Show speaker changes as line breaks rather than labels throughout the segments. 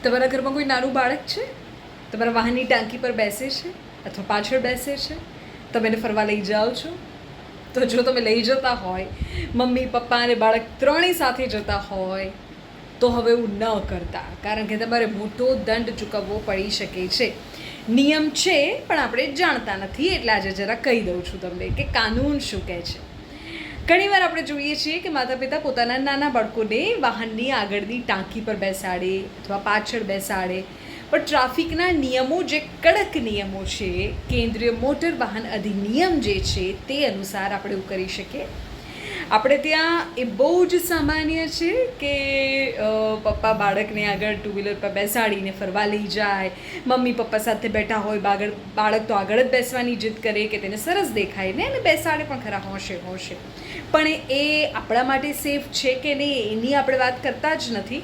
તમારા ઘરમાં કોઈ નાનું બાળક છે, તમારા વાહનની ટાંકી પર બેસે છે અથવા પાછળ બેસે છે, તમે એને ફરવા લઈ જાઓ છો? તો જો તમે લઈ જતા હોય, મમ્મી પપ્પા અને બાળક ત્રણેય સાથે જતા હોય, તો હવે એવું ન કરતા, કારણ કે તમારે મોટો દંડ ચૂકવવો પડી શકે છે. નિયમ છે પણ આપણે જાણતા નથી, એટલે આજે જરા કહી દઉં છું તમને કે કાનૂન શું કહે છે. ઘણીવાર આપણે જોઈએ છીએ કે માતા પિતા પોતાના નાના બાળકોને વાહનની આગળની ટાંકી પર બેસાડે અથવા પાછળ બેસાડે, પણ ટ્રાફિકના નિયમો જે કડક નિયમો છે, કેન્દ્રીય મોટર વાહન અધિનિયમ જે છે તે અનુસાર આપણે એવું કરી શકીએ. આપણે ત્યાં એ બહુ જ સામાન્ય છે કે પપ્પા બાળકને આગળ ટુ વ્હીલર પર બેસાડીને ફરવા લઈ જાય, મમ્મી પપ્પા સાથે બેઠા હોય, બાળક તો આગળ જ બેસવાની જીદ કરે કે તેને સરસ દેખાય ને, અને બેસાડે પણ ખરા હોશે. પણ એ આપણા માટે સેફ છે કે નહીં એની આપણે વાત કરતા જ નથી.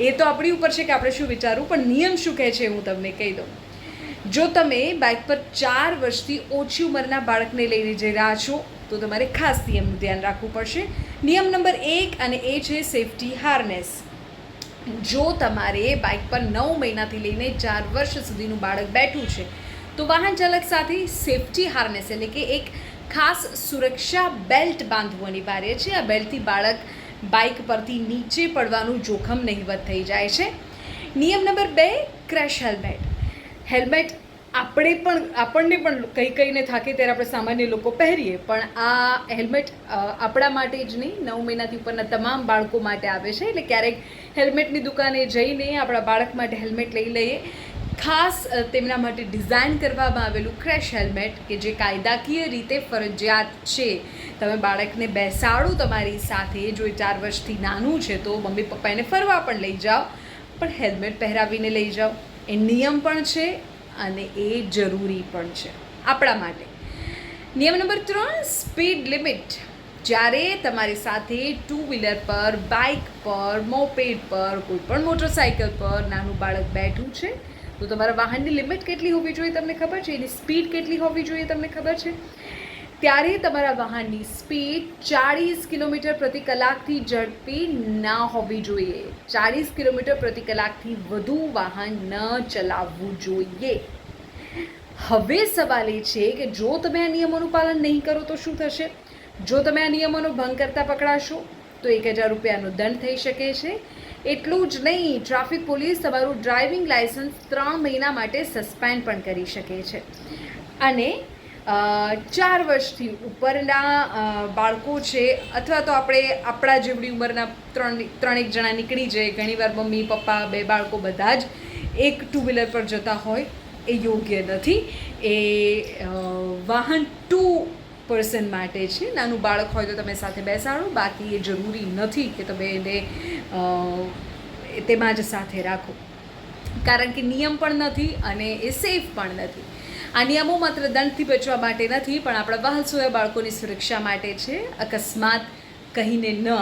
એ તો આપણી ઉપર છે કે આપણે શું વિચારવું. પણ નિયમ શું કહે છે હું તમને કહી દઉં. જો તમે બાઇક પર 4 વર્ષથી ઓછી ઉંમરના બાળકને લઈને જઈ રહ્યા છો તો તમારે ખાસ નિયમનું ધ્યાન રાખવું પડશે. નિયમ નંબર 1 અને એ છે સેફટી હાર્નેસ. જો તમારે બાઇક પર 9 મહિનાથી લઈને 4 વર્ષ સુધીનું બાળક બેઠું છે તો વાહન ચાલક સાથે સેફટી હાર્નેસ એટલે કે એક ખાસ સુરક્ષા બેલ્ટ બાંધવું અનિવાર્ય છે. આ બેલ્ટથી બાળક બાઇક પરથી નીચે પડવાનું જોખમ નહિવત થઈ જાય છે. નિયમ નંબર 2 ક્રેશ હેલ્મેટ. આપણને પણ કહીને થાકે ત્યારે આપણે સામાન્ય લોકો પહેરીએ, પણ આ હેલ્મેટ આપણા માટે જ નહીં, 9 મહિનાથી ઉપરના તમામ બાળકો માટે આવે છે. એટલે ક્યારેક હેલ્મેટની દુકાને જઈને આપણા બાળક માટે હેલ્મેટ લઈ લઈએ. ખાસ તેમના માટે ડિઝાઇન કરવામાં આવેલું ક્રેશ હેલ્મેટ કે જે કાયદાકીય રીતે ફરજિયાત છે. તમે બાળકને બેસાડો તમારી સાથે, જો એ 4 વર્ષથી નાનું છે તો મમ્મી પપ્પા એને ફરવા પણ લઈ જાઓ, પણ હેલ્મેટ પહેરાવીને લઈ જાઓ. એ નિયમ પણ છે અને એ જરૂરી પણ છે આપણા માટે. નિયમ નંબર 3 સ્પીડ લિમિટ. જ્યારે તમારી સાથે ટુ વ્હીલર પર, બાઇક પર, મોપેડ પર, કોઈ પણ મોટરસાઇકલ પર નાનું બાળક બેઠું છે તો તમારા વાહનની લિમિટ કેટલી હોવી જોઈએ તમને ખબર છે? એની સ્પીડ કેટલી હોવી જોઈએ તમને ખબર છે? ત્યારે તમારા વાહનની સ્પીડ 40 કિલોમીટર પ્રતિ કલાકથી ઝડપી ના હોવી જોઈએ. 40 કિલોમીટર પ્રતિ કલાકથી વધુ વાહન ન ચલાવવું જોઈએ. હવે સવાલ એ છે કે જો તમે આ નિયમોનું પાલન નહીં કરો તો શું થશે? જો તમે આ નિયમોનો ભંગ કરતા પકડાશો તો 1000 રૂપિયાનો દંડ થઈ શકે છે. એટલું જ નહીં, ટ્રાફિક પોલીસ તમારું ડ્રાઇવિંગ લાઇસન્સ 3 મહિના માટે સસ્પેન્ડ પણ કરી શકે છે. અને 4 વર્ષથી ઉપરના બાળકો છે, અથવા તો આપણા જેવડી ઉંમરના ત્રણેક જણા નીકળી જાય, ઘણીવાર મમ્મી પપ્પા 2 બાળકો બધા જ એક ટુ વ્હીલર પર જતા હોય, એ યોગ્ય નથી. એ વાહન 2 પર્સન માટે છે. નાનું બાળક હોય તો તમે સાથે બેસાડો, બાકી એ જરૂરી નથી કે તમે એને તેમાં જ સાથે રાખો, કારણ કે નિયમ પણ નથી અને એ સેફ પણ નથી. આ નિયમો માત્ર દંડથી બચવા માટે નથી, પણ આપણા વહાલસોયા બાળકોની સુરક્ષા માટે છે. અકસ્માત કહીને ન